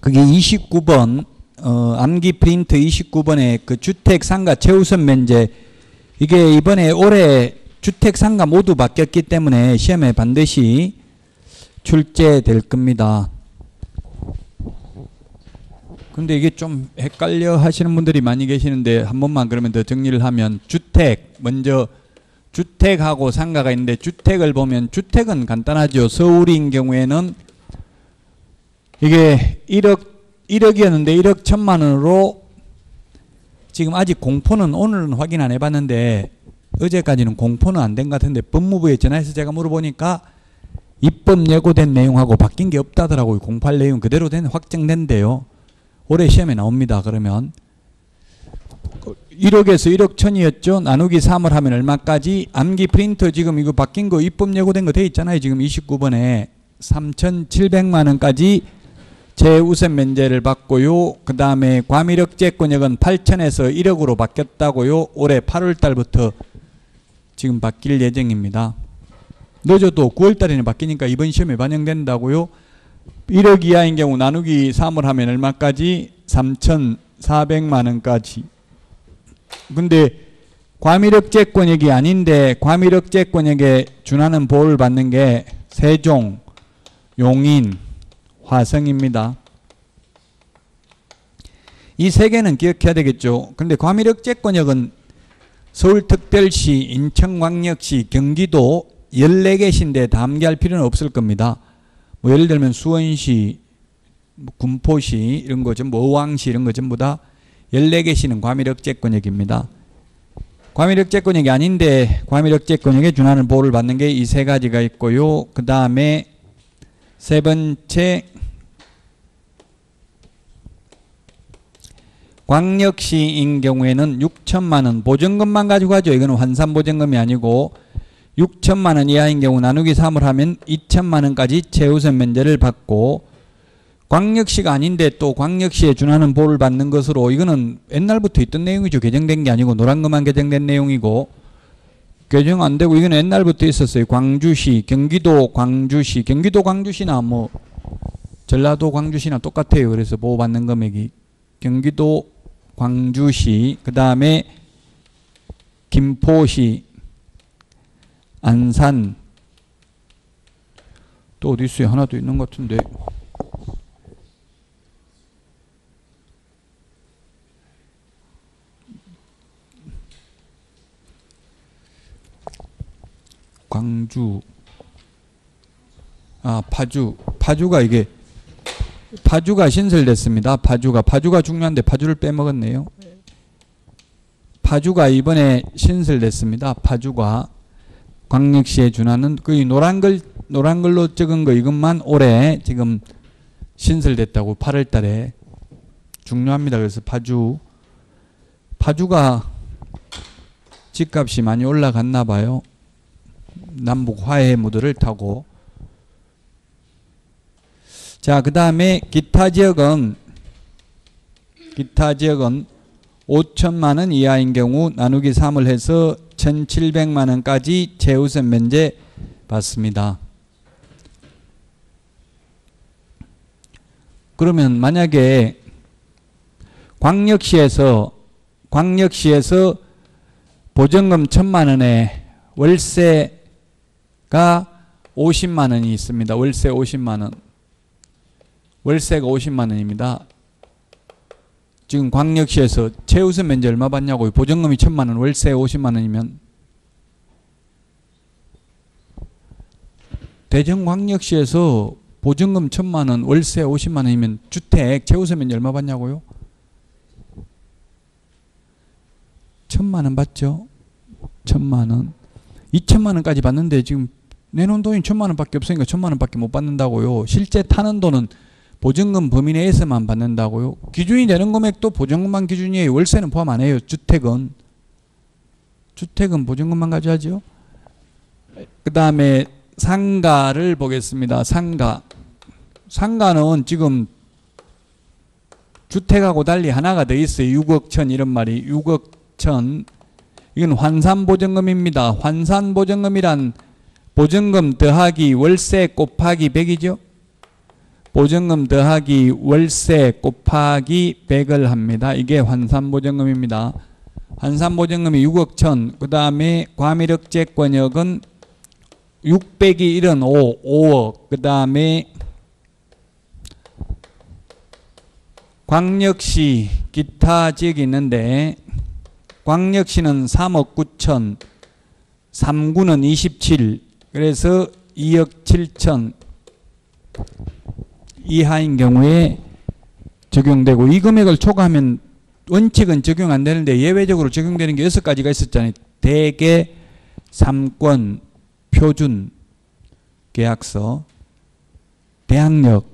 그게 29번 암기 프린트 29번에 그 주택 상가 최우선 면제, 이게 이번에 올해 주택 상가 모두 바뀌었기 때문에 시험에 반드시 출제될 겁니다. 근데 이게 좀 헷갈려 하시는 분들이 많이 계시는데 한 번만 그러면 더 정리를 하면, 주택 먼저, 주택하고 상가가 있는데 주택을 보면 주택은 간단하죠. 서울인 경우에는 이게 1억이었는데 1억 1천만 원으로 지금 아직 공포는 오늘은 확인 안 해봤는데 어제까지는 공포는 안 된 것 같은데 법무부에 전화해서 제가 물어보니까 입법 예고된 내용하고 바뀐 게 없다더라고요. 공포할 내용 그대로 된 확정된대요. 올해 시험에 나옵니다. 그러면 1억에서 1억 1천이었죠. 나누기 3을 하면 얼마까지? 암기 프린터 지금 이거 바뀐 거 입법 예고된 거 돼 있잖아요. 지금 29번에 3,700만 원까지 최우선 면제를 받고요. 그 다음에 과밀억제권역은 8천에서 1억으로 바뀌었다고요. 올해 8월 달부터 지금 바뀔 예정입니다. 늦어도 9월 달에는 바뀌니까 이번 시험에 반영된다고요. 1억 이하인 경우 나누기 3을 하면 얼마까지? 3,400만 원까지. 근데 과밀억제권역이 아닌데 과밀억제권역에 준하는 보호를 받는 게 세종, 용인, 화성입니다. 이 세 개는 기억해야 되겠죠. 근데 과밀억제권역은 서울특별시, 인천광역시, 경기도 14개시인데 다 암기할 필요는 없을 겁니다. 뭐 예를 들면 수원시, 군포시 이런 거 전부, 어왕시 이런 거 전부 다 14개시는 과밀억제권역입니다. 과밀억제권역이 아닌데 과밀억제권역에 준하는 보호를 받는 게 이 세 가지가 있고요. 그 다음에 세 번째, 광역시인 경우에는 6천만 원 보증금만 가지고 하죠. 이거는 환산보증금이 아니고 6천만 원 이하인 경우 나누기 3을 하면 2천만 원까지 최우선 면제를 받고, 광역시가 아닌데 또 광역시에 준하는 보호를 받는 것으로, 이거는 옛날부터 있던 내용이죠. 개정된 게 아니고 노란 것만 개정된 내용이고, 개정 안 되고 이거는 옛날부터 있었어요. 광주시, 경기도 광주시, 경기도 광주시나 뭐 전라도 광주시나 똑같아요. 그래서 보호받는 금액이 경기도 광주시, 그 다음에 김포시, 안산, 또 어디 있어요? 하나 더 있는 것 같은데. 광주, 파주가 이게 파주가 신설됐습니다. 파주가 중요한데 파주를 빼먹었네요. 파주가 이번에 신설됐습니다. 파주가 광역시에 준하는 그 노란 걸로 적은 거 이것만 올해 지금 신설됐다고 8월 달에 중요합니다. 그래서 파주가 집값이 많이 올라갔나 봐요. 남북 화해 무드를 타고. 자, 그 다음에 기타 지역은 5천만 원 이하인 경우 나누기 3을 해서 1,700만 원까지 최우선 면제 받습니다. 그러면 만약에 광역시에서 보증금 1,000만 원에 월세가 50만 원이 있습니다. 월세 50만 원. 월세가 50만 원입니다. 지금 광역시에서 최우선 면제 얼마 받냐고요. 보증금이 1,000만 원, 월세 50만 원이면. 대전광역시에서 보증금 1,000만 원, 월세 50만 원이면 주택 최우선 면제 얼마 받냐고요. 1,000만 원 받죠. 1,000만 원. 2천만 원까지 받는데 지금 내놓은 돈이 1,000만 원밖에 없으니까 1,000만 원밖에 못 받는다고요. 실제 타는 돈은 보증금 범위 내에서만 받는다고요. 기준이 되는 금액도 보증금만 기준이에요. 월세는 포함 안 해요. 주택은 보증금만 가져야죠. 그 다음에 상가를 보겠습니다. 상가는 지금 주택하고 달리 하나가 더 있어요. 6억 천 이런 말이. 6억 천. 이건 환산보증금입니다. 환산보증금이란 보증금 더하기 월세 곱하기 100이죠. 보증금 더하기 월세 곱하기 100을 합니다. 이게 환산보증금입니다. 환산보증금이 6억 1천, 그 다음에 과밀억제권역은 600이 1은 5억, 그 다음에 광역시 기타 지역이 있는데 광역시는 3억 9천, 3구는 27, 그래서 2억 7천 이하인 경우에 적용되고, 이 금액을 초과하면 원칙은 적용 안 되는데 예외적으로 적용되는 게 6가지가 있었잖아요. 대개, 3권, 표준, 계약서, 대항력,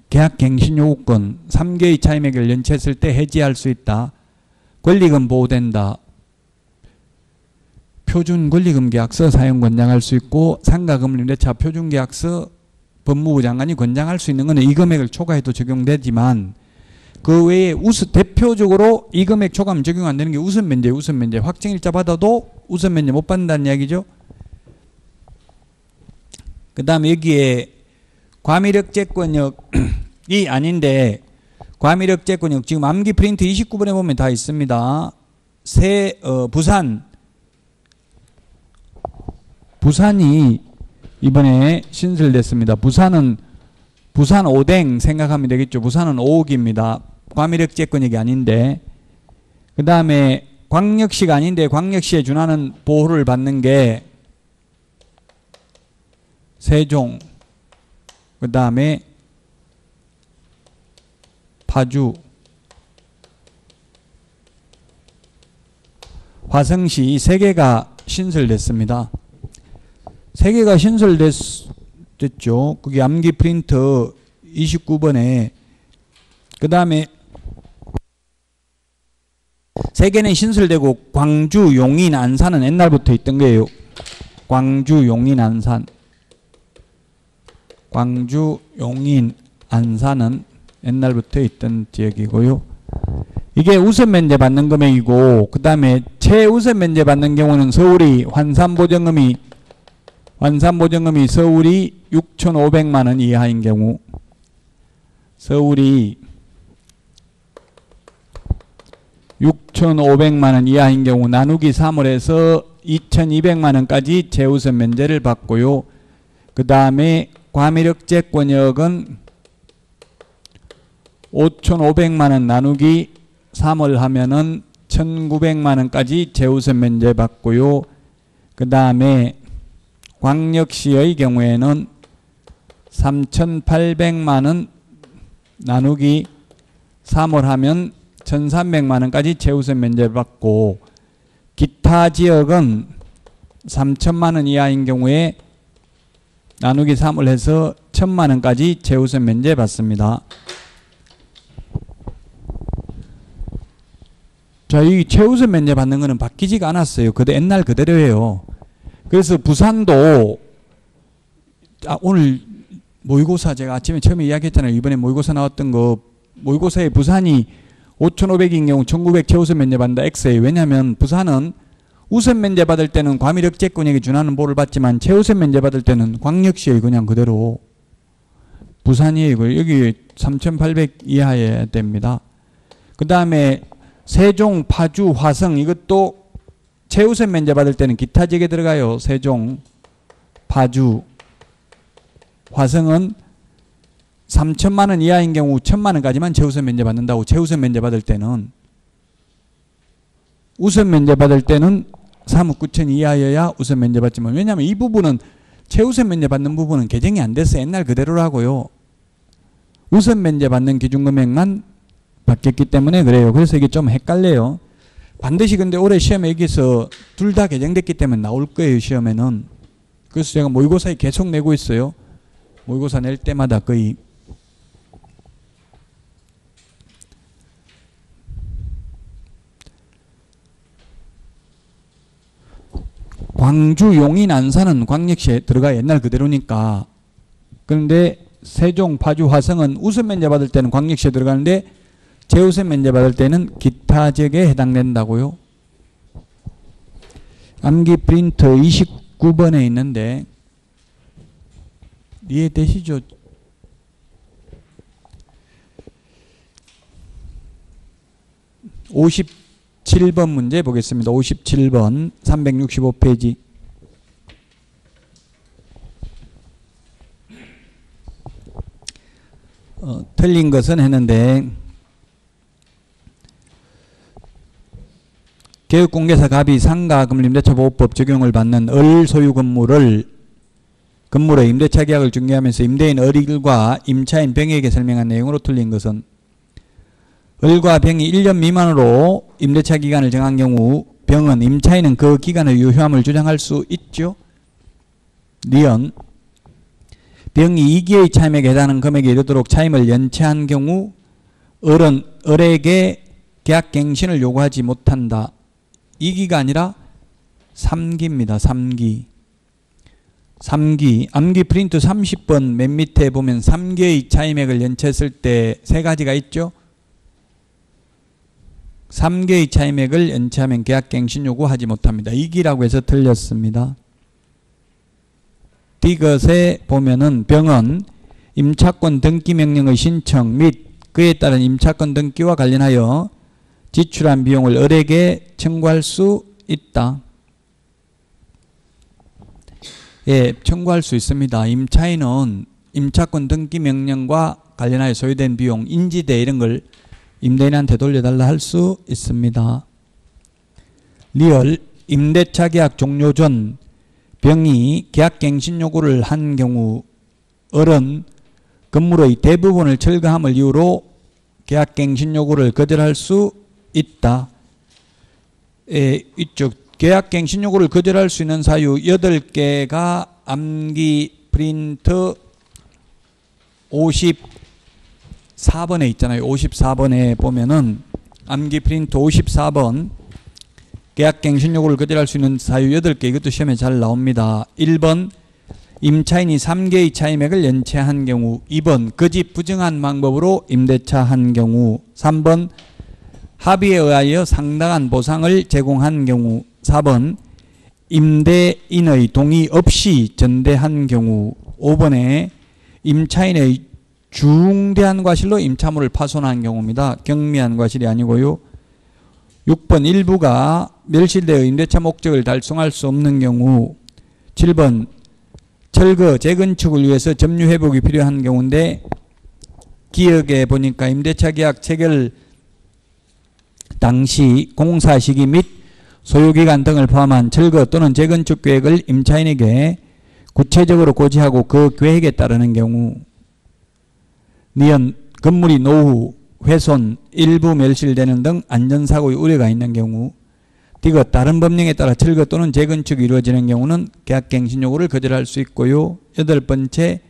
계약갱신요구권, 3개의 차임액을 연체했을 때 해지할 수 있다. 권리금 보호된다. 표준 권리금 계약서 사용 권장할 수 있고, 상가금리임대차 표준 계약서 법무부 장관이 권장할 수 있는 것은 이 금액을 초과해도 적용되지만, 그 외에 대표적으로 이 금액 초과하면 적용 안 되는 게 우선면제, 우선면제. 확정일자 받아도 우선면제 못 받는다는 이야기죠. 그 다음에 여기에 과밀억제권역이 아닌데, 과밀억제권역 지금 암기 프린트 29번에 보면 다 있습니다. 부산이 이번에 신설됐습니다. 부산 오뎅 생각하면 되겠죠. 부산은 5억입니다. 과밀억제권역이 아닌데. 그 다음에 광역시가 아닌데 광역시에 준하는 보호를 받는 게 세종, 그 다음에 파주, 화성시, 이 세 개가 신설됐습니다. 세 개가 신설됐죠. 그게 암기 프린트 29번에. 그 다음에 세 개는 신설되고, 광주, 용인, 안산은 옛날부터 있던 거예요. 광주, 용인, 안산. 광주, 용인, 안산은 옛날부터 있던 지역이고요. 이게 우선 면제 받는 금액이고, 그 다음에 최우선 면제 받는 경우는 서울이 환산보증금이 서울이 6,500만 원 이하인 경우, 서울이 6,500만 원 이하인 경우 나누기 3을 해서 2,200만 원까지 최우선 면제를 받고요. 그 다음에 과밀억제권역은 5,500만 원 나누기 3을 하면은 1,900만 원까지 최우선 면제 받고요. 그 다음에 광역시의 경우에는 3,800만 원 나누기 3을 하면 1,300만 원까지 최우선 면제를 받고, 기타 지역은 3천만 원 이하인 경우에 나누기 3을 해서 1,000만 원까지 최우선 면제 받습니다. 자, 이 최우선 면제 받는 거는 바뀌지가 않았어요. 옛날 그대로예요. 그래서 부산도, 오늘 모의고사 제가 아침에 처음에 이야기했잖아요. 이번에 모의고사 나왔던 거, 모의고사에 부산이 5,500인 경우 1,900 최우선 면제 받는다 X예요. 왜냐하면 부산은 우선 면제 받을 때는 과밀억제권역에 준하는 보호를 받지만 최우선 면제 받을 때는 광역시에 그냥 그대로 부산이에요. 여기 3,800 이하여야 됩니다. 그 다음에 세종, 파주, 화성, 이것도 최우선 면제 받을 때는 기타 지역에 들어가요. 세종, 파주, 화성은 3천만 원 이하인 경우 1,000만 원까지만 최우선 면제 받는다고. 최우선 면제 받을 때는, 우선 면제 받을 때는 3억 9천 이하여야 우선 면제 받지만, 왜냐하면 이 부분은 최우선 면제 받는 부분은 개정이 안 됐어요. 옛날 그대로라고요. 우선 면제 받는 기준금액만 바뀌었기 때문에 그래요. 그래서 이게 좀 헷갈려요. 반드시 근데 올해 시험에 여기서 둘 다 개정됐기 때문에 나올 거예요, 시험에는. 그래서 제가 모의고사에 계속 내고 있어요. 모의고사 낼 때마다 거의. 광주, 용인, 안산은 광역시에 들어가 옛날 그대로니까. 그런데 세종, 파주, 화성은 우선 면제 받을 때는 광역시에 들어가는데 최우선 면제 받을 때는 기타 지역에 해당된다고요. 암기 프린트 29번에 있는데 이해되시죠? 57번 문제 보겠습니다. 57번 365페이지. 틀린 것은 했는데 개업공개사 갑이 상가금 임대차 보호법 적용을 받는 을 소유 건물의 임대차 계약을 중개하면서 임대인 을과 임차인 병에게 설명한 내용으로 틀린 것은 을과 병이 1년 미만으로 임대차 기간을 정한 경우 병은 임차인은 그 기간의 유효함을 주장할 수 있죠. 니은 병이 2기의 차임액에 해당하는 금액에 이르도록 차임을 연체한 경우 을은 을에게 계약갱신을 요구하지 못한다. 2기가 아니라 3기입니다. 3기. 3기. 암기 프린트 30번 맨 밑에 보면 3기의 차임액을 연체했을 때 세 가지가 있죠. 3개의 차임액을 연체하면 계약갱신 요구하지 못합니다. 2기라고 해서 틀렸습니다. D것에 보면은 병은 임차권 등기 명령의 신청 및 그에 따른 임차권 등기와 관련하여 지출한 비용을 을에게 청구할 수 있다. 예, 청구할 수 있습니다. 임차인은 임차권 등기 명령과 관련하여 소요된 비용, 인지대 이런 걸 임대인한테 돌려달라 할 수 있습니다. 리얼 임대차 계약 종료 전 병이 계약갱신 요구를 한 경우 을은 건물의 대부분을 철거함을 이유로 계약갱신 요구를 거절할 수 있다. 이쪽 계약갱신 요구를 거절할 수 있는 사유 8개가 암기 프린트 54번에 있잖아요. 54번에 보면은 암기 프린트 54번 계약갱신 요구를 거절할 수 있는 사유 8개, 이것도 시험에 잘 나옵니다. 1번 임차인이 3개의 차임액을 연체한 경우, 2번 그 집 부정한 방법으로 임대차 한 경우, 3번 합의에 의하여 상당한 보상을 제공한 경우, 4번 임대인의 동의 없이 전대한 경우, 5번에 임차인의 중대한 과실로 임차물을 파손한 경우입니다. 경미한 과실이 아니고요. 6번 일부가 멸실되어 임대차 목적을 달성할 수 없는 경우, 7번 철거, 재건축을 위해서 점유 회복이 필요한 경우인데 기억에 보니까 임대차 계약 체결 당시 공사 시기 및 소요기간 등을 포함한 철거 또는 재건축 계획을 임차인에게 구체적으로 고지하고 그 계획에 따르는 경우, 니은 건물이 노후, 훼손, 일부 멸실되는 등 안전사고의 우려가 있는 경우, 디귿 다른 법령에 따라 철거 또는 재건축이 이루어지는 경우는 계약갱신 요구를 거절할 수 있고요. 8번째,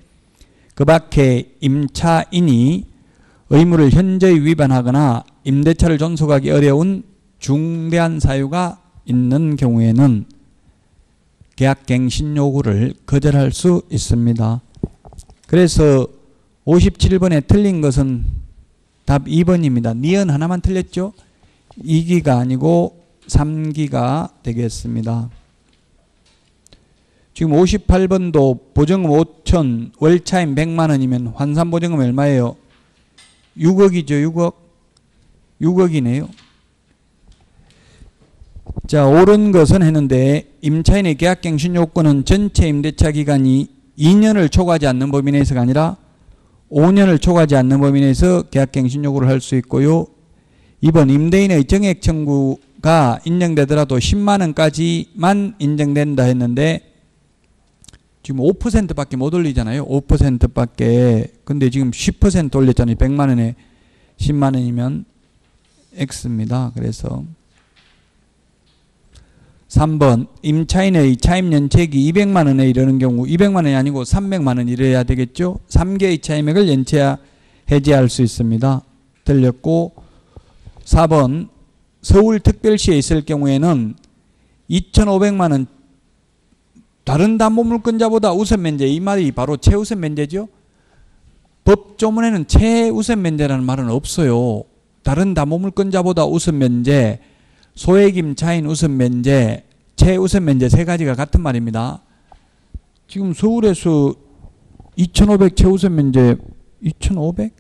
그 밖에 임차인이 의무를 현저히 위반하거나 임대차를 존속하기 어려운 중대한 사유가 있는 경우에는 계약갱신 요구를 거절할 수 있습니다. 그래서 57번에 틀린 것은 답 2번입니다. 니은 하나만 틀렸죠? 2기가 아니고 3기가 되겠습니다. 지금 58번도 보증금 5천, 월차임 100만원이면 환산보증금 얼마예요? 6억이죠. 6억. 6억이네요. 자, 옳은 것은 했는데 임차인의 계약갱신 요건은 전체 임대차 기간이 2년을 초과하지 않는 범위 내에서가 아니라 5년을 초과하지 않는 범위 내에서 계약갱신 요구를 할 수 있고요. 2번 임대인의 정액 청구가 인정되더라도 10만원까지만 인정된다 했는데 지금 5%밖에 못 올리잖아요. 5%밖에. 근데 지금 10% 올렸잖아요. 100만원에 10만원이면 X입니다. 그래서 3번 임차인의 차임 연체액이 200만원에 이르는 경우 200만원이 아니고 300만원 이래야 되겠죠. 3개의 차임액을 해지할 수 있습니다. 틀렸고 4번 서울특별시에 있을 경우에는 2,500만원 다른 담보물권자보다 우선 면제, 이 말이 바로 최우선 면제죠. 법조문에는 최우선 면제라는 말은 없어요. 다른 담보물권자보다 우선 면제, 소액 임차인 우선 면제, 최우선 면제 세 가지가 같은 말입니다. 지금 서울에서 2,500 최우선 면제 2,500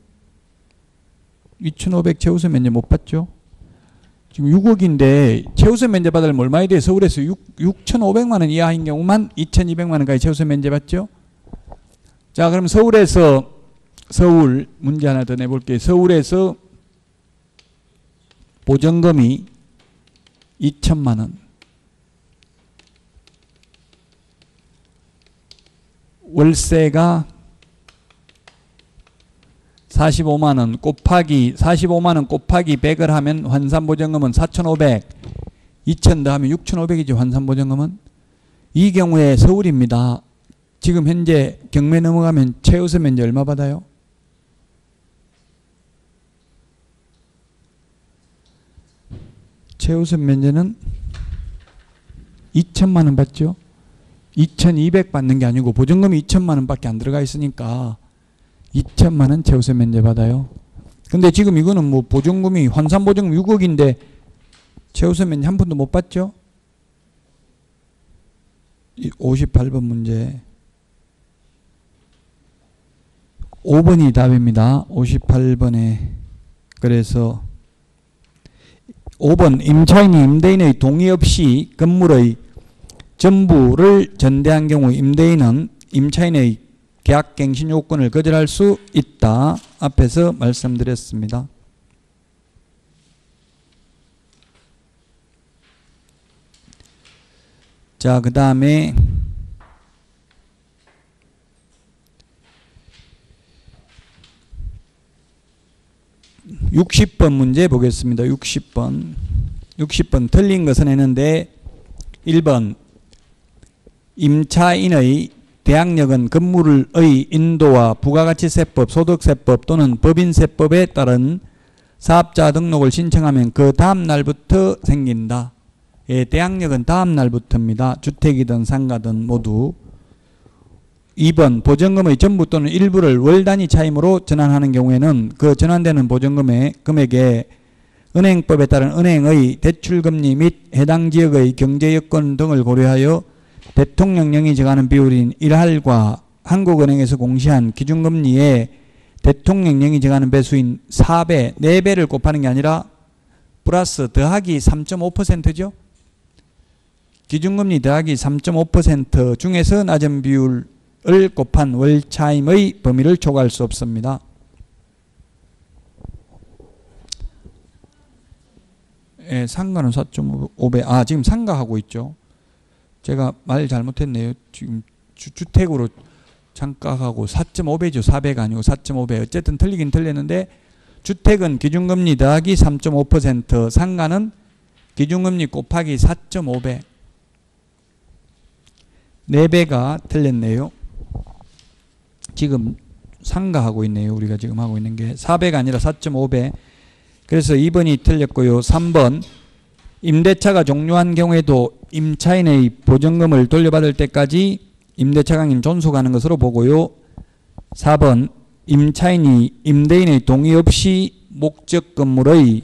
최우선 면제 못 받죠? 지금 6억인데 최우선 면제 받으려면 얼마에 대해 서울에서 6,500만 원 이하인 경우만 2,200만 원까지 최우선 면제 받죠. 자, 그럼 서울 문제 하나 더 내볼게요. 서울에서 보전금이 2천만 원. 월세가 45만 원 곱하기 45만 원 곱하기 100을 하면 환산보전금은 4,500. 2,000 더하면 6,500이죠. 환산보전금은. 이 경우에 서울입니다. 지금 현재 경매 넘어가면 최우선 면제 얼마 받아요? 최우선 면제는 2천만 원 받죠. 2,200 받는 게 아니고 보증금이 2천만 원밖에 안 들어가 있으니까 2천만 원 최우선 면제 받아요. 근데 지금 이거는 뭐 보증금이 환산보증금 6억인데 최우선 면제 한 푼도 못 받죠. 58번 문제 5번이 답입니다. 58번에 그래서 5번 임차인이 임대인의 동의 없이 건물의 전부를 전대한 경우 임대인은 임차인의 계약갱신 요건을 거절할 수 있다. 앞에서 말씀드렸습니다. 자, 그 다음에 60번 문제 보겠습니다. 60번 틀린 것은 했는데 1번 임차인의 대항력은 건물의 인도와 부가가치세법, 소득세법 또는 법인세법에 따른 사업자 등록을 신청하면 그 다음 날부터 생긴다. 예, 대항력은 다음 날부터입니다. 주택이든 상가든 모두. 2번 보전금의 전부 또는 일부를 월 단위 차임으로 전환하는 경우에는 그 전환되는 보전금의 금액에 은행법에 따른 은행의 대출금리 및 해당 지역의 경제여건 등을 고려하여 대통령령이 정하는 비율인 1할과 한국은행에서 공시한 기준금리에 대통령령이 정하는 배수인 4배, 4배를 곱하는 게 아니라 플러스 더하기 3.5%죠. 기준금리 더하기 3.5% 중에서 낮은 비율을 곱한 월차임의 범위를 초과할 수 없습니다. 예, 상가는 4.5배. 지금 상가하고 있죠. 제가 말 잘못했네요. 지금 주택으로 장가하고 4.5배죠. 4배가 아니고 4.5배. 어쨌든 틀리긴 틀렸는데 주택은 기준금리 더하기 3.5%, 상가는 기준금리 곱하기 4.5배. 4배가 틀렸네요. 지금 상가하고 있네요. 우리가 지금 하고 있는 게 4배가 아니라 4.5배. 그래서 2번이 틀렸고요. 3번 임대차가 종료한 경우에도 임차인의 보전금을 돌려받을 때까지 임대차 강인 존속하는 것으로 보고요. 4번 임차인이 임대인의 동의 없이 목적 건물의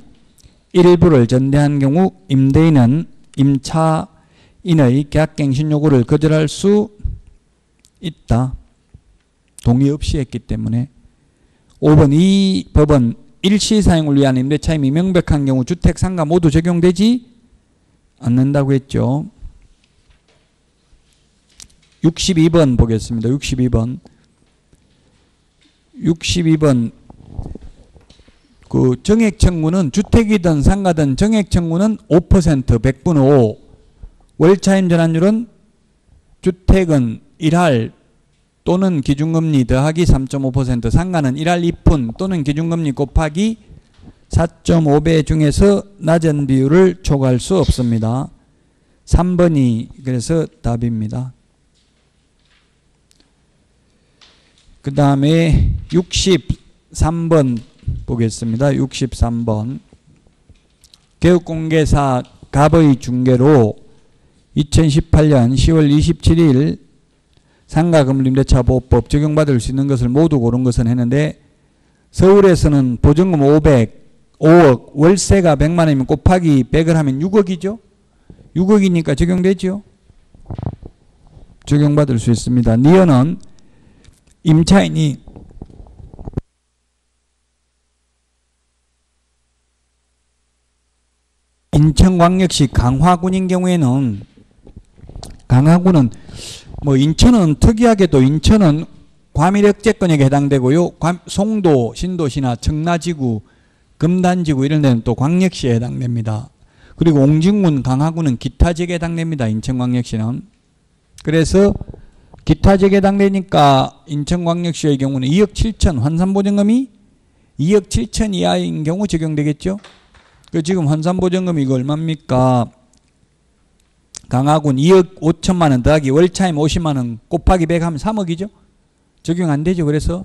일부를 전대한 경우 임대인은 임차인의 계약갱신 요구를 거절할 수 있다. 동의 없이 했기 때문에. 5번 이 법은 일시사용을 위한 임대차임이 명백한 경우 주택, 상가 모두 적용되지 않는다고 했죠. 62번 보겠습니다. 62번 그 정액 청구는 주택이든 상가든 정액 청구는 5%, 100분의 5. 월차임 전환율은 주택은 1할 또는 기준금리 더하기 3.5%, 상가는 1할 2푼 또는 기준금리 곱하기 4.5배 중에서 낮은 비율을 초과할 수 없습니다. 3번이 그래서 답입니다. 그 다음에 63번 보겠습니다. 63번 개업공개사 갑의 중개로 2018년 10월 27일 상가건물임대차보호법 적용받을 수 있는 것을 모두 고른 것은 했는데 서울에서는 보증금 5억, 월세가 100만 원이면 곱하기 100을 하면 6억이죠. 6억이니까 적용되죠. 적용받을 수 있습니다. 니은은 임차인이 인천광역시 강화군인 경우에는 강화군은 뭐 인천은 특이하게도 인천은 과밀억제권역에 해당되고요. 송도, 신도시나 청라지구, 금단지구 이런 데는 또 광역시에 해당됩니다. 그리고 옹진군, 강화군은 기타지역에 해당됩니다. 인천광역시는. 그래서 기타지역에 해당되니까 인천광역시의 경우는 2억 7천 환산보증금이 2억 7천 이하인 경우 적용되겠죠. 그 지금 환산보증금이 이거 얼마입니까? 강화군 2억 5천만 원 더하기 월차임 50만 원 곱하기 100 하면 3억이죠. 적용 안 되죠. 그래서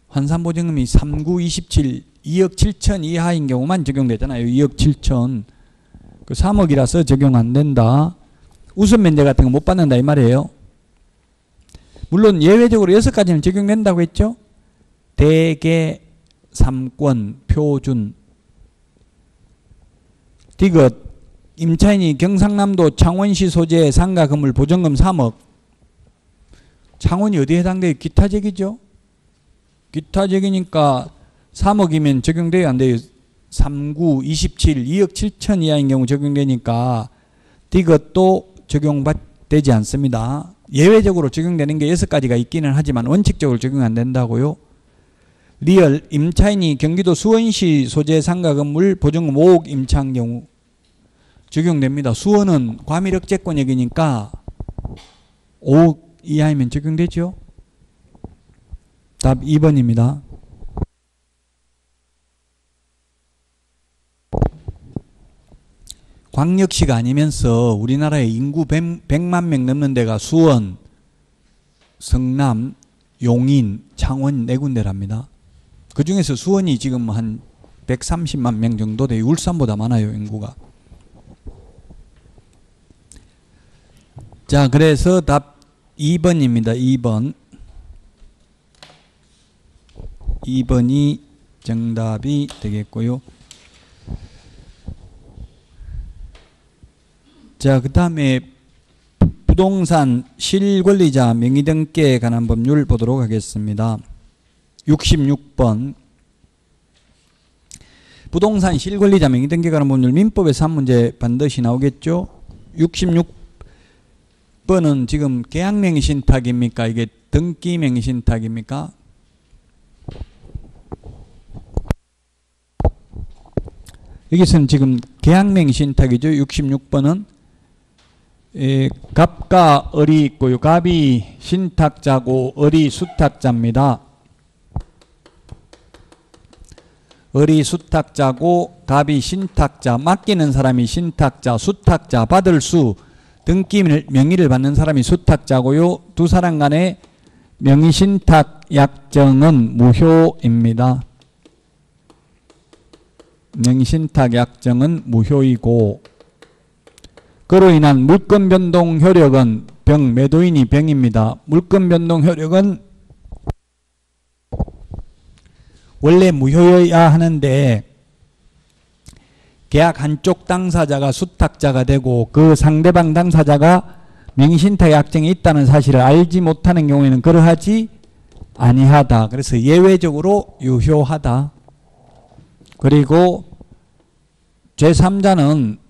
환산보증금이 39, 27, 2억 7천 이하인 경우만 적용되잖아요. 2억 7천. 그 3억이라서 적용 안 된다. 우선 면제 같은 거 못 받는다 이 말이에요. 물론 예외적으로 6가지는 적용된다고 했죠. 대개, 삼권, 표준, 디귿, 임차인이 경상남도 창원시 소재의 상가 건물 보증금 3억. 창원이 어디에 해당돼요? 기타지역이죠. 기타지역이니까 3억이면 적용돼요? 안 돼요? 39, 27, 2억 7천 이하인 경우 적용되니까 디귿도 적용되지 않습니다. 예외적으로 적용되는 게 6가지가 있기는 하지만 원칙적으로 적용 안 된다고요. 리얼, 임차인이 경기도 수원시 소재 상가 건물 보증금 5억 임차한 경우 적용됩니다. 수원은 과밀억제권역이니까 5억 이하이면 적용되죠. 답 2번입니다. 광역시가 아니면서 우리나라의 인구 100만 명 넘는 데가 수원, 성남, 용인, 창원 네 군데랍니다. 그 중에서 수원이 지금 한 130만 명 정도 돼요. 울산보다 많아요, 인구가. 자, 그래서 답 2번입니다. 2번. 2번이 정답이 되겠고요. 자, 그 다음에 부동산 실권리자 명의등기에 관한 법률 보도록 하겠습니다. 66번. 부동산 실권리자 명의등기에 관한 법률 민법에서 한 문제 반드시 나오겠죠. 66번은 지금 계약명의신탁입니까? 이게 등기명의신탁입니까? 여기서는 지금 계약명의신탁이죠. 66번은 갑과 을이 있고요. 갑이 신탁자고 을이 수탁자입니다. 을이 수탁자고 갑이 신탁자, 맡기는 사람이 신탁자, 수탁자, 받을 수, 등기 명의를 받는 사람이 수탁자고요. 두 사람 간의 명의신탁 약정은 무효입니다. 명의신탁 약정은 무효이고, 그로 인한 물권 변동 효력은 매도인이 병입니다. 물권 변동 효력은 원래 무효여야 하는데 계약 한쪽 당사자가 수탁자가 되고 그 상대방 당사자가 명의신탁 약정이 있다는 사실을 알지 못하는 경우에는 그러하지 아니하다. 그래서 예외적으로 유효하다. 그리고 제3자는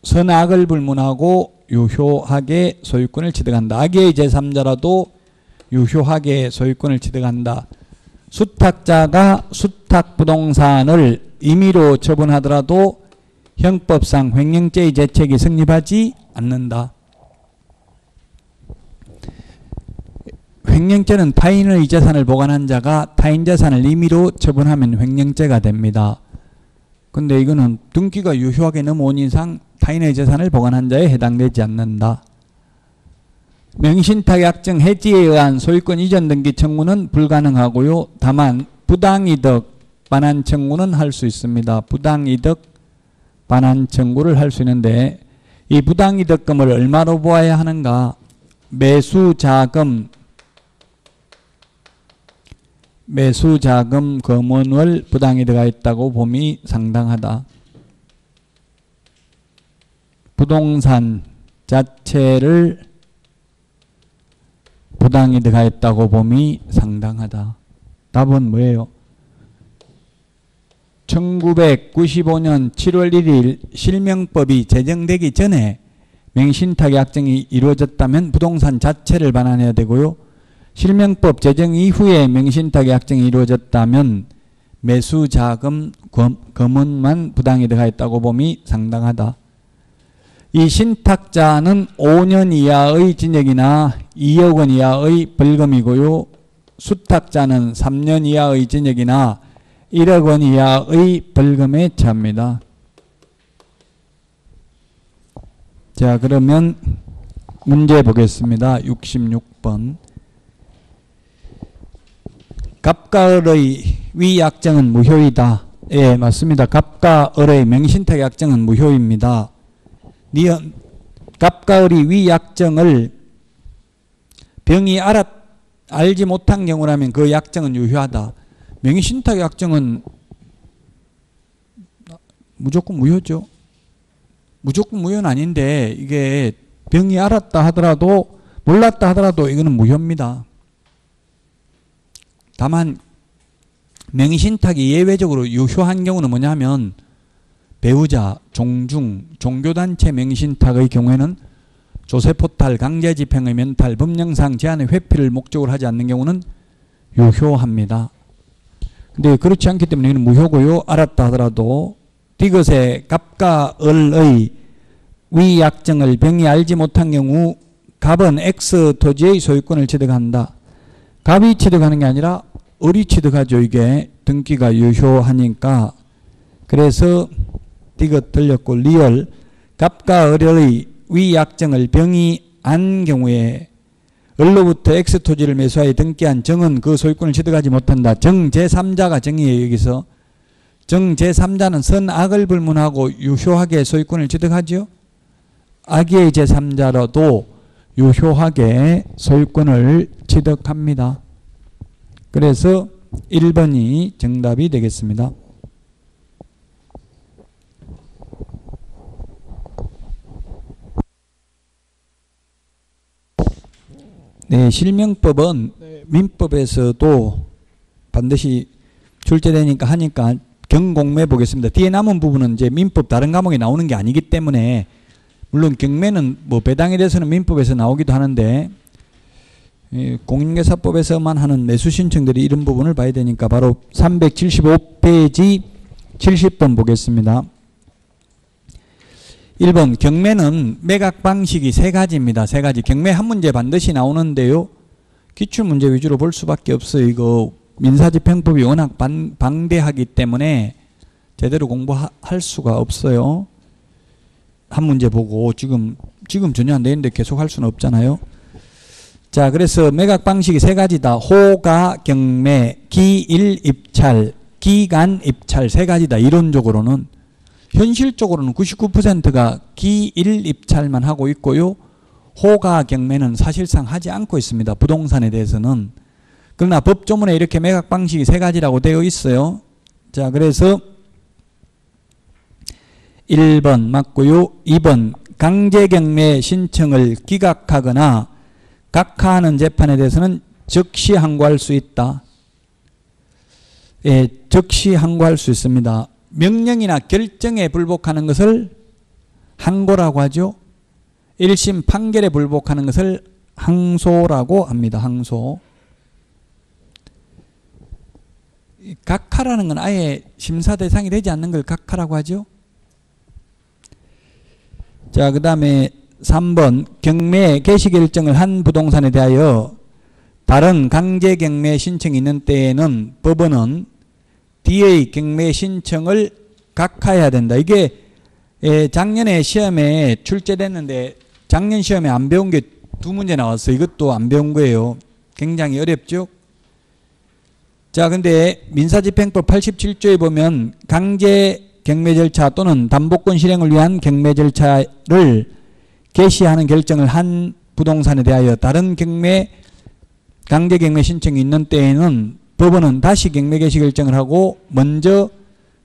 선악을 불문하고 유효하게 소유권을 취득한다. 악의 제3자라도 유효하게 소유권을 취득한다. 수탁자가 수탁부동산을 임의로 처분하더라도 형법상 횡령죄의 죄책이 성립하지 않는다. 횡령죄는 타인의 재산을 보관한 자가 타인 재산을 임의로 처분하면 횡령죄가 됩니다. 근데 이거는 등기가 유효하게 넘어온 이상 타인의 재산을 보관한 자에 해당되지 않는다. 명의신탁 약정 해지에 의한 소유권 이전 등기 청구는 불가능하고요. 다만 부당이득 반환 청구는 할 수 있습니다. 부당이득 반환 청구를 할 수 있는데 이 부당이득금을 얼마로 보아야 하는가? 매수자금 금원월 부당이득가 있다고 봄이 상당하다. 부동산 자체를 부당이득가 있다고 봄이 상당하다. 답은 뭐예요? 1995년 7월 1일 실명법이 제정되기 전에 맹신탁의 약정이 이루어졌다면 부동산 자체를 반환해야 되고요. 실명법 제정 이후에 맹신탁의 약정이 이루어졌다면 매수 자금 금은만 부당이득하였다고 봄이 상당하다. 이 신탁자는 5년 이하의 징역이나 2억 원 이하의 벌금이고요. 수탁자는 3년 이하의 징역이나 1억 원 이하의 벌금에 처합니다. 자, 그러면 문제 보겠습니다. 66번. 갑과 을의 위 약정은 무효이다. 예, 맞습니다. 갑과 을의 맹신탁 약정은 무효입니다. 갑과 을이 위 약정을 병이 알지 못한 경우라면 그 약정은 유효하다. 맹신탁 약정은 무조건 무효죠. 무조건 무효는 아닌데 이게 병이 알았다 하더라도 몰랐다 하더라도 이거는 무효입니다. 다만 맹신탁이 예외적으로 유효한 경우는 뭐냐면 배우자, 종중, 종교단체 맹신탁의 경우에는 조세포탈, 강제집행의 면탈, 법령상 제한의 회피를 목적으로 하지 않는 경우는 유효합니다. 근데 그렇지 않기 때문에 이는 무효고요. 알았다 하더라도 디귿의 갑과 을의 위 약정을 병이 알지 못한 경우 갑은 X 토지의 소유권을 취득한다. 갑이 취득하는 게 아니라 을이 취득하죠. 이게 등기가 유효하니까. 그래서 디귿 들렸고 리얼 갑과 을의 위 약정을 병이 안 경우에 을로부터 X 토지를 매수하여 등기한 정은 그 소유권을 취득하지 못한다. 정 제3자가 정이에요. 여기서 정 제3자는 선악을 불문하고 유효하게 소유권을 취득하죠. 악의 제3자라도 유효하게 소유권을 취득합니다. 그래서 1번이 정답이 되겠습니다. 네, 실명법은 민법에서도 반드시 출제되니까 하니까 경공매 보겠습니다. 뒤에 남은 부분은 이제 민법 다른 과목에 나오는 게 아니기 때문에 물론 경매는 뭐 배당에 대해서는 민법에서 나오기도 하는데 공인중개사법에서만 하는 매수 신청들이 이런 부분을 봐야 되니까 바로 375페이지 70번 보겠습니다. 1번 경매는 매각 방식이 세 가지입니다. 세 가지. 경매 한 문제 반드시 나오는데요. 기출문제 위주로 볼 수밖에 없어요. 이거 민사집행법이 워낙 방대하기 때문에 제대로 공부할 수가 없어요. 한 문제 보고 지금 전혀 안 되는데 계속 할 수는 없잖아요. 자, 그래서 매각 방식이 세 가지다. 호가, 경매, 기일 입찰, 기간 입찰 세 가지다. 이론적으로는. 현실적으로는 99%가 기일 입찰만 하고 있고요. 호가, 경매는 사실상 하지 않고 있습니다. 부동산에 대해서는. 그러나 법조문에 이렇게 매각 방식이 세 가지라고 되어 있어요. 자, 그래서 1번 맞고요. 2번 강제경매 신청을 기각하거나 각하하는 재판에 대해서는 즉시 항고할 수 있다. 예, 즉시 항고할 수 있습니다. 명령이나 결정에 불복하는 것을 항고라고 하죠. 1심 판결에 불복하는 것을 항소라고 합니다. 항소. 각하라는 건 아예 심사 대상이 되지 않는 걸 각하라고 하죠. 자, 그 다음에 3번 경매 개시 결정을 한 부동산에 대하여 다른 강제 경매 신청이 있는 때에는 법원은 뒤의 경매 신청을 각하해야 된다. 이게 작년에 시험에 출제됐는데 작년 시험에 안 배운 게 두 문제 나왔어요. 이것도 안 배운 거예요. 굉장히 어렵죠. 자, 근데 민사집행법 87조에 보면 강제 경매 절차 또는 담보권 실행을 위한 경매 절차를 개시하는 결정을 한 부동산에 대하여 다른 강제 경매 신청이 있는 때에는 법원은 다시 경매 개시 결정을 하고 먼저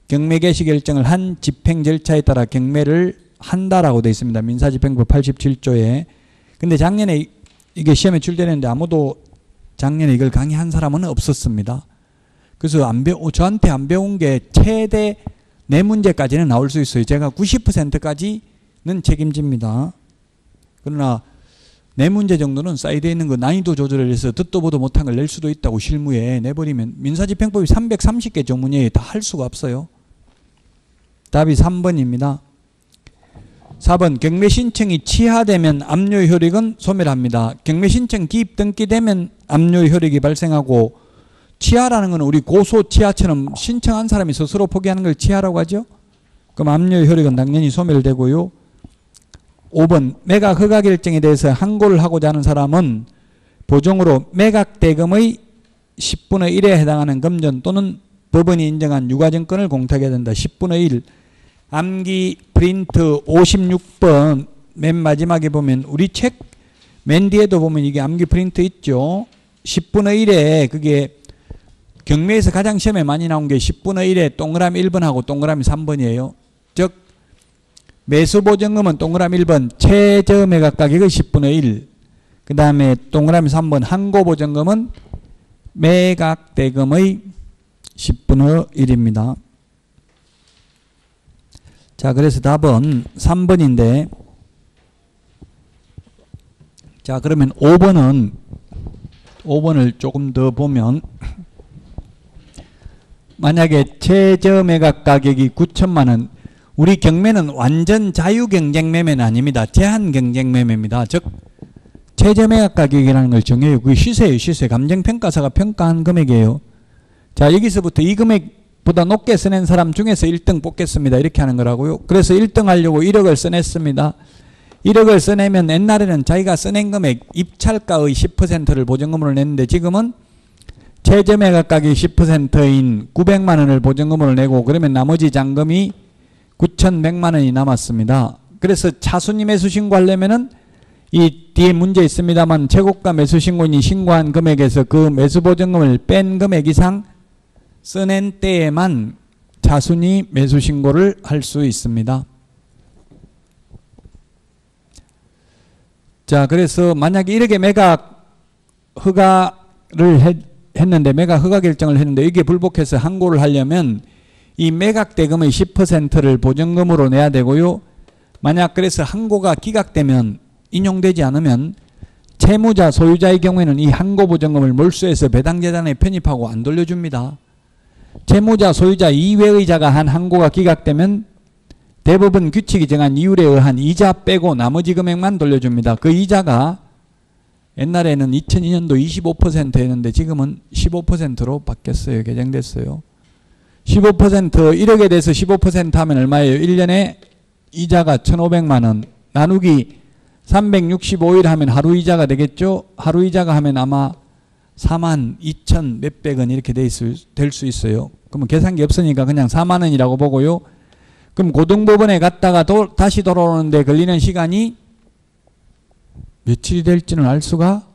경매 개시 결정을 한 집행 절차에 따라 경매를 한다라고 되어 있습니다. 민사집행법 87조에. 근데 작년에 이게 시험에 출제됐는데 아무도 작년에 이걸 강의한 사람은 없었습니다. 그래서 저한테 안 배운 게 최대 4문제까지는 나올 수 있어요. 제가 90%까지는 책임집니다. 그러나 4문제 정도는 사이드에 있는 거 난이도 조절을 해서 듣도 보도 못한 걸 낼 수도 있다고 실무에 내버리면 민사집행법이 330개 조문이에요. 다 할 수가 없어요. 답이 3번입니다. 4번 경매 신청이 취하되면 압류 효력은 소멸합니다. 경매 신청 기입 등기되면 압류 효력이 발생하고 취하라는 건 우리 고소 취하처럼 신청한 사람이 스스로 포기하는 걸 취하라고 하죠. 그럼 압류 효력은 당연히 소멸되고요. 5번 매각 허가 결정에 대해서 항고를 하고자 하는 사람은 보정으로 매각 대금의 10분의 1에 해당하는 금전 또는 법원이 인정한 유가증권을 공탁해야 된다. 10분의 1 암기 프린트 56번 맨 마지막에 보면 우리 책 맨 뒤에도 보면 이게 암기 프린트 있죠. 10분의 1에 그게 경매에서 가장 시험에 많이 나온 게 10분의 1에 동그라미 1번하고 동그라미 3번이에요. 즉 매수보증금은 동그라미 1번 최저 매각 가격의 10분의 1. 그 다음에 동그라미 3번 항고보증금은 매각 대금의 10분의 1입니다. 자, 그래서 답은 3번인데, 자, 그러면 5번을 조금 더 보면, 만약에 최저 매각 가격이 9천만 원, 우리 경매는 완전 자유 경쟁 매매는 아닙니다. 제한 경쟁 매매입니다. 즉 최저 매각 가격이라는 걸 정해요. 그게 시세예요. 시세. 감정평가사가 평가한 금액이에요. 자, 여기서부터 이 금액보다 높게 써낸 사람 중에서 1등 뽑겠습니다. 이렇게 하는 거라고요. 그래서 1등 하려고 1억을 써냈습니다. 1억을 써내면 옛날에는 자기가 써낸 금액 입찰가의 10%를 보증금으로 냈는데 지금은 최저 매각 가격이 10%인 900만 원을 보증금으로 내고 그러면 나머지 잔금이 9,100만 원이 남았습니다. 그래서 차순위 매수 신고하려면은 이 뒤에 문제 있습니다만 최고가 매수 신고인이 신고한 금액에서 그 매수 보증금을 뺀 금액 이상 써낸 때에만 차순위 매수 신고를 할 수 있습니다. 자, 그래서 만약에 1억에 매각 허가를 했는데 매각 허가 결정을 했는데 이게 불복해서 항고를 하려면 이 매각 대금의 10%를 보증금으로 내야 되고요. 만약 그래서 항고가 기각되면 인용되지 않으면 채무자 소유자의 경우에는 이 항고 보증금을 몰수해서 배당재단에 편입하고 안 돌려줍니다. 채무자 소유자 이외의 자가 한 항고가 기각되면 대법원 규칙이 정한 이율에 의한 이자 빼고 나머지 금액만 돌려줍니다. 그 이자가 옛날에는 2002년도 25%였는데 지금은 15%로 바뀌었어요. 개정됐어요. 15% 1억에 대해서 15% 하면 얼마예요? 1년에 이자가 1,500만 원 나누기 365일 하면 하루 이자가 되겠죠? 하루 이자가 하면 아마 4만 2천 몇백 원 이렇게 될 수 있어요. 그러면 계산기 없으니까 그냥 4만 원이라고 보고요. 그럼 고등법원에 갔다가 다시 돌아오는데 걸리는 시간이 며칠이 될지는 알 수가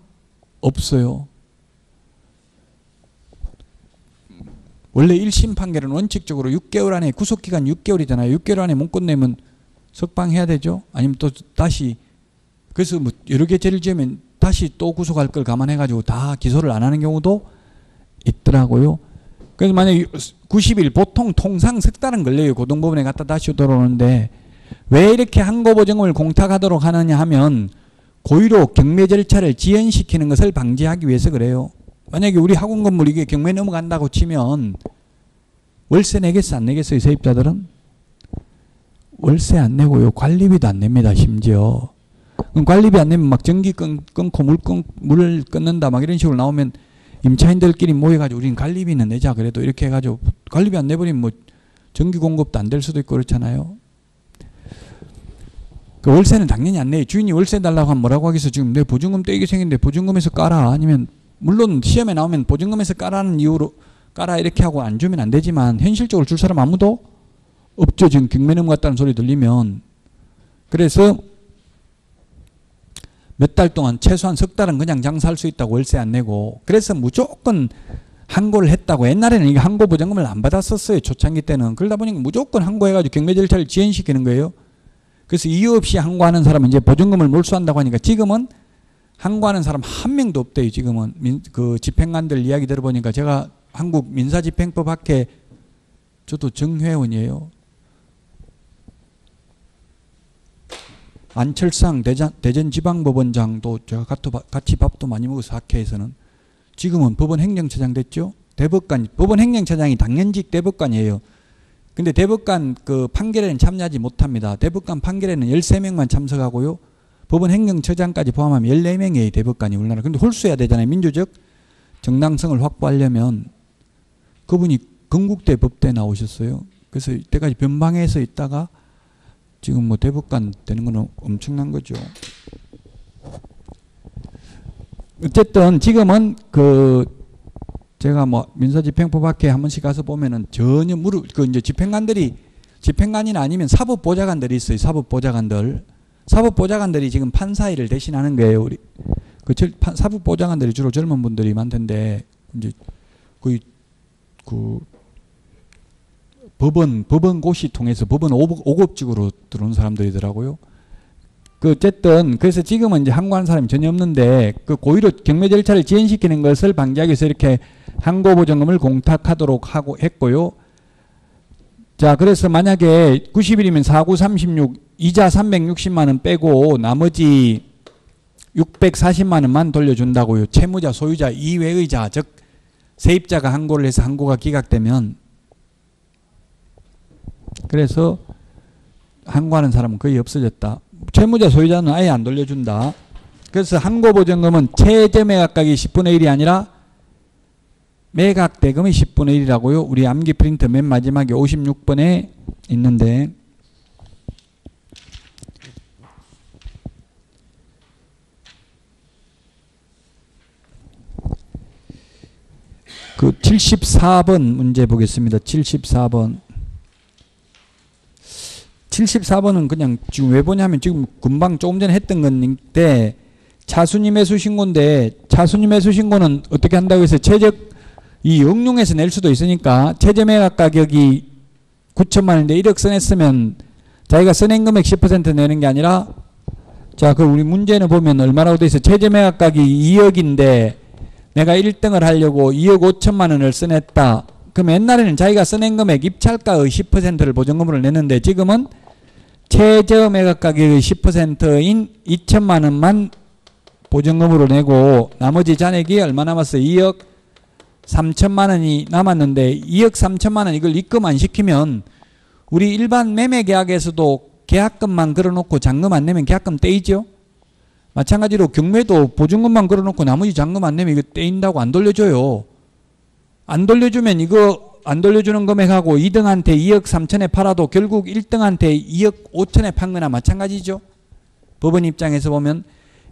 없어요. 원래 1심 판결은 원칙적으로 6개월 안에 구속기간 6개월이잖아요. 6개월 안에 못 끝내면 석방해야 되죠. 아니면 또 다시 그래서 뭐 여러 개 죄를 지으면 다시 또 구속할 걸 감안해가지고 다 기소를 안 하는 경우도 있더라고요. 그래서 만약에 90일 보통 통상 석 달은 걸려요. 고등법원에 갔다 다시 돌아오는데 왜 이렇게 항고보증금을 공탁하도록 하느냐 하면 고의로 경매 절차를 지연시키는 것을 방지하기 위해서 그래요. 만약에 우리 학원 건물 이게 경매 넘어간다고 치면 월세 내겠어 안 내겠어요? 세입자들은? 월세 안 내고요. 관리비도 안 냅니다. 심지어. 그럼 관리비 안 내면 막 전기 끊고 물을 끊는다 막 이런 식으로 나오면 임차인들끼리 모여가지고 우린 관리비는 내자 그래도 이렇게 해가지고 관리비 안 내버리면 뭐 전기 공급도 안 될 수도 있고 그렇잖아요. 그 월세는 당연히 안 내요. 주인이 월세 달라고 하면 뭐라고 하겠어. 지금 내 보증금 떼기 생겼는데 보증금에서 깔아. 아니면 물론 시험에 나오면 보증금에서 까라는 이유로 까라 이렇게 하고 안 주면 안 되지만 현실적으로 줄 사람 아무도 없죠. 지금 경매 넘어갔다는 소리 들리면. 그래서 몇 달 동안 최소한 석 달은 그냥 장사할 수 있다고 월세 안 내고 그래서 무조건 항고를 했다고. 옛날에는 이게 항고 보증금을 안 받았었어요. 초창기 때는. 그러다 보니까 무조건 항고해가지고 경매 절차를 지연시키는 거예요. 그래서 이유 없이 항고하는 사람은 이제 보증금을 몰수한다고 하니까 지금은 항고하는 사람 한 명도 없대요. 지금은 그 집행관들 이야기 들어보니까 제가 한국 민사집행법학회 저도 정회원이에요. 안철상 대전지방법원장도 제가 같이 밥도 많이 먹어서 학회에서는 지금은 법원 행정처장 됐죠. 대법관, 법원 행정처장이 당연직 대법관이에요. 근데 대법관 그 판결에는 참여하지 못합니다. 대법관 판결에는 13명만 참석하고요. 법원 행정처장까지 포함하면 14명이에요. 대법관이 우리나라. 근데 홀수해야 되잖아요. 민주적 정당성을 확보하려면. 그분이 건국대 법대 나오셨어요. 그래서 이때까지 변방에서 있다가 지금 뭐 대법관 되는 건 엄청난 거죠. 어쨌든 지금은 그 제가 뭐 민사집행법학회 한 번씩 가서 보면은 전혀 그 이제 집행관이나 아니면 사법보좌관들이 있어요. 사법보좌관들이 지금 판사 일을 대신하는 거예요. 우리 그 사법보좌관들이 주로 젊은 분들이 많던데 이제 거의 그 법원 고시 통해서 법원 5급직으로 들어온 사람들이더라고요. 그 어쨌든 그래서 지금은 이제 항고하는 사람이 전혀 없는데 그 고의로 경매 절차를 지연시키는 것을 방지하기 위해서 이렇게 항고보증금을 공탁하도록 하고 했고요. 자, 그래서 만약에 90일이면 4구 36 이자 360만 원 빼고 나머지 640만 원만 돌려준다고요. 채무자, 소유자 이외의 자, 즉 세입자가 항고를 해서 항고가 기각되면. 그래서 항고하는 사람은 거의 없어졌다. 채무자, 소유자는 아예 안 돌려준다. 그래서 항고보증금은 최저 매각가격이 10분의 1이 아니라 매각대금의 10분의 1이라고요. 우리 암기 프린트 맨 마지막에 56번에 있는데 그 74번 문제 보겠습니다. 74번. 74번은 그냥 지금 왜 보냐면 지금 금방 조금 전에 했던 건데 차순위 매수 신고인데 차순위 매수 신고는 어떻게 한다고 해서 최적 이 응용해서 낼 수도 있으니까 최저 매각 가격이 9천만 원인데 1억 써냈으면 자기가 써낸 금액 10% 내는 게 아니라 자, 그 우리 문제는 보면 얼마라고 돼 있어. 최저 매각 가격이 2억인데 내가 1등을 하려고 2억 5천만 원을 써냈다. 그럼 옛날에는 자기가 써낸 금액 입찰가의 10%를 보증금으로 냈는데 지금은 최저 매각 가격의 10%인 2천만 원만 보증금으로 내고 나머지 잔액이 얼마 남았어요? 2억 3천만 원이 남았는데 2억 3천만 원 이걸 입금 안 시키면 우리 일반 매매 계약에서도 계약금만 걸어놓고 잔금 안 내면 계약금 떼이죠. 마찬가지로 경매도 보증금만 걸어놓고 나머지 잔금 안 내면 이거 떼인다고 안 돌려줘요. 안 돌려주면 이거 안 돌려주는 금액하고 2등한테 2억 3천에 팔아도 결국 1등한테 2억 5천에 판 거나 마찬가지죠. 법원 입장에서 보면.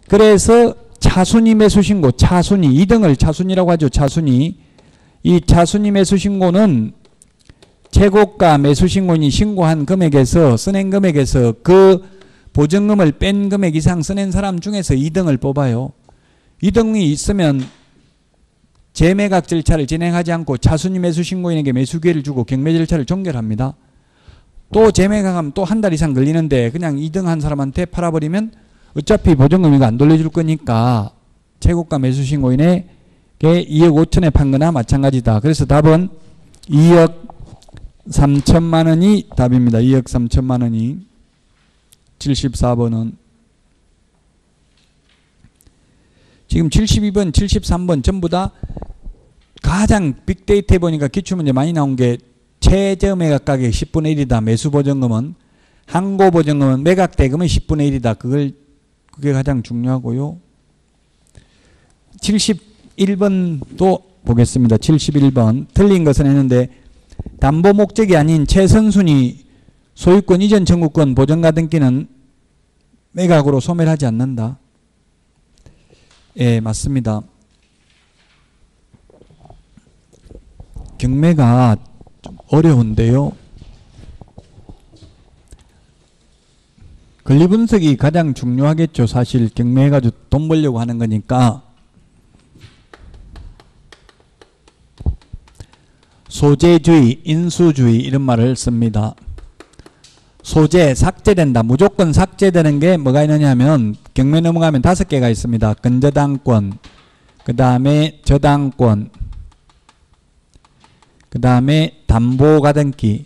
그래서 차순위 매수신고, 차순위, 2등을 차순위라고 하죠. 차순위. 이 차순위 매수신고는 최고가 매수신고인이 신고한 금액에서 써낸 금액에서 그 보증금을 뺀 금액 이상 써낸 사람 중에서 2등을 뽑아요. 2등이 있으면 재매각 절차를 진행하지 않고 차순위 매수신고인에게 매수기회를 주고 경매 절차를 종결합니다. 또 재매각하면 또 한 달 이상 걸리는데 그냥 2등 한 사람한테 팔아버리면 어차피 보증금 이거 안 돌려줄 거니까 최고가 매수신고인에게 2억 5천에 판 거나 마찬가지다. 그래서 답은 2억 3천만 원이 답입니다. 2억 3천만 원이. 74번은 지금 72번, 73번 전부 다 가장 빅데이터에 보니까 기출문제 많이 나온 게 최저 매각 가격 10분의 1이다. 매수보증금은. 항고보증금은 매각대금의 10분의 1이다. 그게 가장 중요하고요. 71번도 보겠습니다. 71번. 틀린 것은 했는데 담보 목적이 아닌 최선순위 소유권 이전 청구권 보전가 등기는 매각으로 소멸하지 않는다. 예, 맞습니다. 경매가 좀 어려운데요. 권리 분석이 가장 중요하겠죠. 사실 경매해가지고 돈 벌려고 하는 거니까. 소재주의, 인수주의 이런 말을 씁니다. 소재, 삭제된다. 무조건 삭제되는 게 뭐가 있느냐 하면 경매 넘어가면 5개가 있습니다. 근저당권, 그 다음에 저당권, 그 다음에 담보가등기.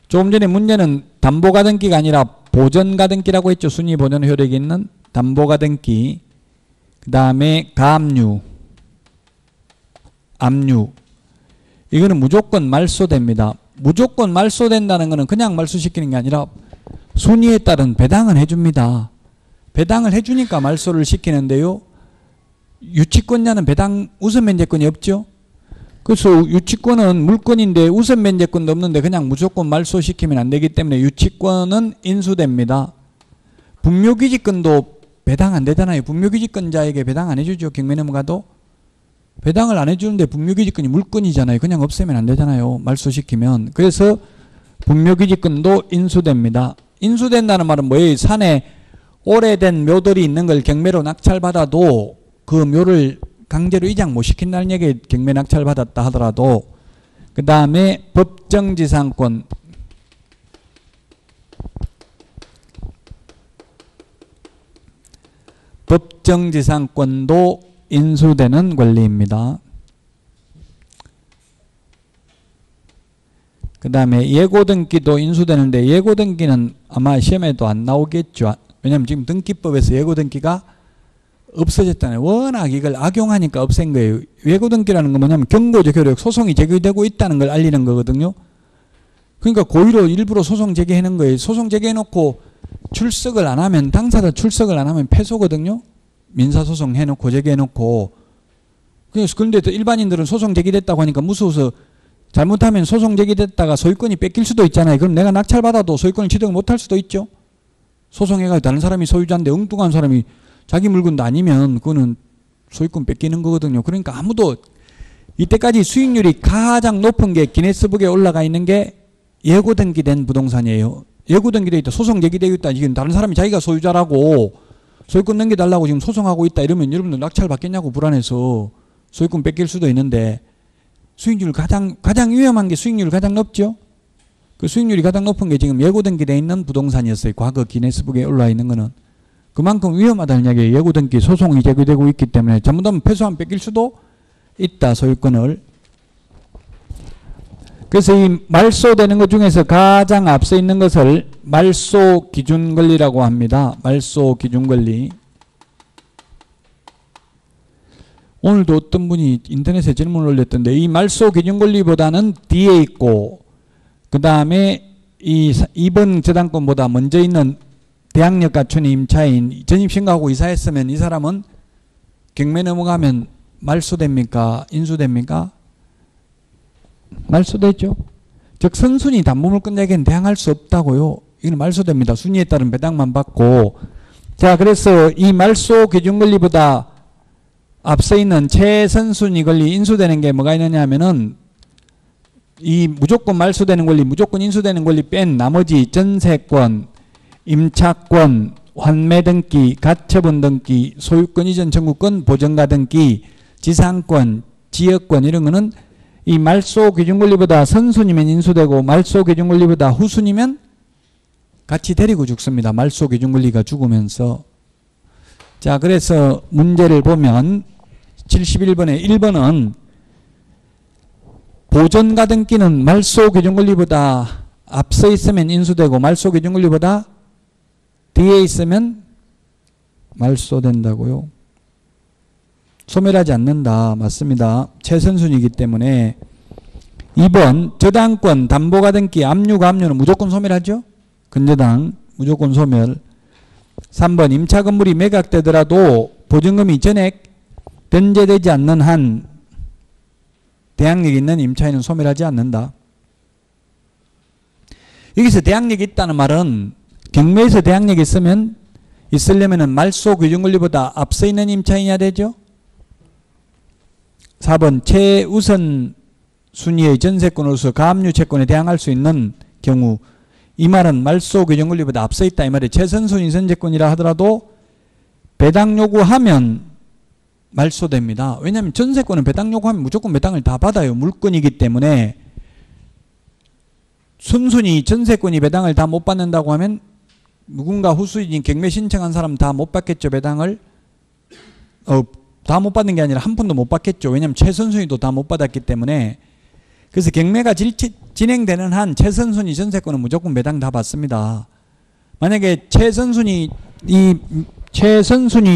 조금 전에 문제는 담보가등기가 아니라 보전가등기라고 했죠. 순위 보전 효력이 있는 담보가등기. 그 다음에 가압류, 압류. 이거는 무조건 말소됩니다. 무조건 말소된다는 것은 그냥 말소시키는 게 아니라 순위에 따른 배당은 해줍니다. 배당을 해주니까 말소를 시키는데요. 유치권자는 배당 우선 면제권이 없죠. 그래서 유치권은 물권인데 우선 면제권도 없는데 그냥 무조건 말소시키면 안 되기 때문에 유치권은 인수됩니다. 분묘기지권도 배당 안 되잖아요. 분묘기지권자에게 배당 안 해주죠. 경매너무가도 배당을 안 해주는데 분묘기지권이 물권이잖아요. 그냥 없애면 안 되잖아요. 말소시키면. 그래서 분묘기지권도 인수됩니다. 인수된다는 말은 뭐예요? 산에 오래된 묘들이 있는 걸 경매로 낙찰받아도 그 묘를 강제로 이장 못 시킨다는 얘기에 경매 낙찰받았다 하더라도. 그 다음에 법정지상권. 법정지상권도 인수되는 권리입니다. 그 다음에 예고등기도 인수되는데 예고등기는 아마 시험에도 안 나오겠죠. 왜냐하면 지금 등기법에서 예고등기가 없어졌잖아요. 워낙 이걸 악용하니까 없앤 거예요. 예고등기라는 건 뭐냐면 경고적 효력, 소송이 제기되고 있다는 걸 알리는 거거든요. 그러니까 고의로 일부러 소송 제기하는 거예요. 소송 제기해놓고 출석을 안 하면, 당사자 출석을 안 하면 패소거든요. 민사소송 해놓고 제기해놓고. 그런데 일반인들은 소송 제기됐다고 하니까 무서워서 잘못하면 소송 제기됐다가 소유권이 뺏길 수도 있잖아요. 그럼 내가 낙찰받아도 소유권을 취득을 못할 수도 있죠. 소송해가지고 다른 사람이 소유자인데 엉뚱한 사람이 자기 물건도 아니면 그거는 소유권 뺏기는 거거든요. 그러니까 아무도 이때까지 수익률이 가장 높은 게 기네스북에 올라가 있는 게 예고등기된 부동산이에요. 예고등기되어 있다. 소송 제기되어 있다. 지금 다른 사람이 자기가 소유자라고 소유권 넘겨달라고 지금 소송하고 있다. 이러면 여러분들 낙찰 받겠냐고 불안해서 소유권 뺏길 수도 있는데 수익률 가장 위험한 게 수익률이 가장 높죠. 그 수익률이 가장 높은 게 지금 예고등기되어 있는 부동산이었어요. 과거 기네스북에 올라와 있는 거는. 그만큼 위험하다는 이야기예요. 예고등기 소송이 제기되고 있기 때문에 잘못하면 패소하면 뺏길 수도 있다. 소유권을. 그래서 이 말소되는 것 중에서 가장 앞서 있는 것을 말소 기준 권리라고 합니다. 말소 기준 권리. 오늘도 어떤 분이 인터넷에 질문을 올렸던데 이 말소 기준 권리보다는 뒤에 있고 그 다음에 이 2번 저당권보다 먼저 있는 대항력 갖춘 임차인 전입신고하고 이사했으면 이 사람은 경매 넘어가면 말소됩니까? 인수됩니까? 말소되죠. 즉 선순위 담보물권자에게는 대항할 수 없다고요. 이건 말소됩니다. 순위에 따른 배당만 받고. 자, 그래서 이 말소 기준 권리보다 앞서 있는 최선순위 권리 인수되는 게 뭐가 있느냐 하면은 이 무조건 말소되는 권리, 무조건 인수되는 권리 뺀 나머지 전세권, 임차권, 환매 등기, 가처분 등기, 소유권 이전 청구권, 보전가 등기, 지상권, 지역권 이런 거는 이 말소 기준 권리보다 선순위면 인수되고 말소 기준 권리보다 후순위면 같이 데리고 죽습니다. 말소 기준 권리가 죽으면서. 자, 그래서 문제를 보면 71번에 1번은 보전가 등기는 말소 기준 권리보다 앞서 있으면 인수되고 말소 기준 권리보다 뒤에 있으면 말소된다고요. 소멸하지 않는다. 맞습니다. 최선순위이기 때문에. 2번 저당권, 담보가 등기, 압류가 압류는 무조건 소멸하죠. 근저당 무조건 소멸. 3번 임차 건물이 매각되더라도 보증금이 전액 변제되지 않는 한 대항력이 있는 임차인은 소멸하지 않는다. 여기서 대항력이 있다는 말은 경매에서 대항력이 있으려면 말소 규정 권리보다 앞서 있는 임차인이어야 되죠. 4번 최우선 순위의 전세권으로서 가압류 채권에 대항할 수 있는 경우 이 말은 말소 규정 권리보다 앞서 있다 이 말이 최선순위 전세권이라 하더라도 배당 요구하면 말소됩니다. 왜냐하면 전세권은 배당 요구하면 무조건 배당을 다 받아요. 물건이기 때문에. 순순히 전세권이 배당을 다 못 받는다고 하면 누군가 후수인 경매 신청한 사람 다 못 받겠죠. 배당을. 다 못 받는 게 아니라 한 푼도 못 받겠죠. 왜냐하면 최선순위도 다 못 받았기 때문에. 그래서 경매가 진행되는 한 최선순위 전세권은 무조건 배당 다 받습니다. 만약에 최선순위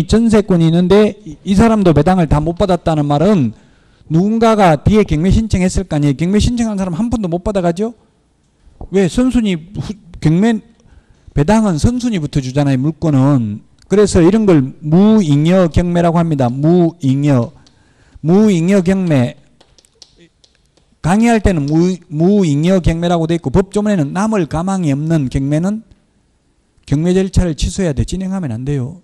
전세권이 있는데 이 사람도 배당을 다 못 받았다는 말은 누군가가 뒤에 경매 신청했을 거 아니에요. 경매 신청한 사람 한 푼도 못 받아가죠? 왜? 선순위 경매 배당은 선순위부터 주잖아요. 물건은. 그래서 이런 걸 무잉여 경매라고 합니다. 무잉여 경매. 강의할 때는 무잉여 경매라고 돼 있고 법조문에는 남을 가망이 없는 경매는 경매 절차를 취소해야 돼. 진행하면 안 돼요.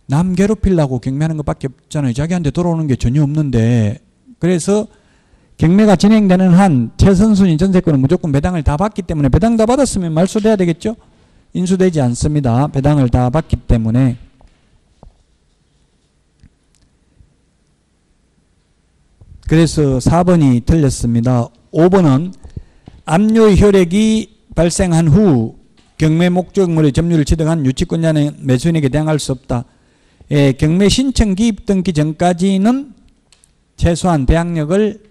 남 괴롭히려고 경매하는 것밖에 없잖아요. 자기한테 돌아오는 게 전혀 없는데. 그래서 경매가 진행되는 한 최선순위 전세권은 무조건 배당을 다 받기 때문에 배당 다 받았으면 말소돼야 되겠죠? 인수되지 않습니다. 배당을 다 받기 때문에. 그래서 4번이 틀렸습니다. 5번은 압류 효력이 발생한 후 경매 목적물의 점유를 취득한 유치권자는 매수인에게 대항할 수 없다. 예, 경매 신청 기입 등기 전까지는 최소한 대항력을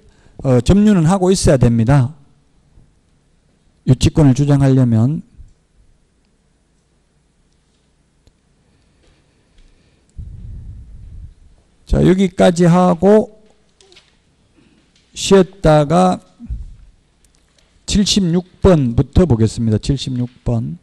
점유는 하고 있어야 됩니다. 유치권을 주장하려면. 자, 여기까지 하고 쉬었다가 76번부터 보겠습니다. 76번.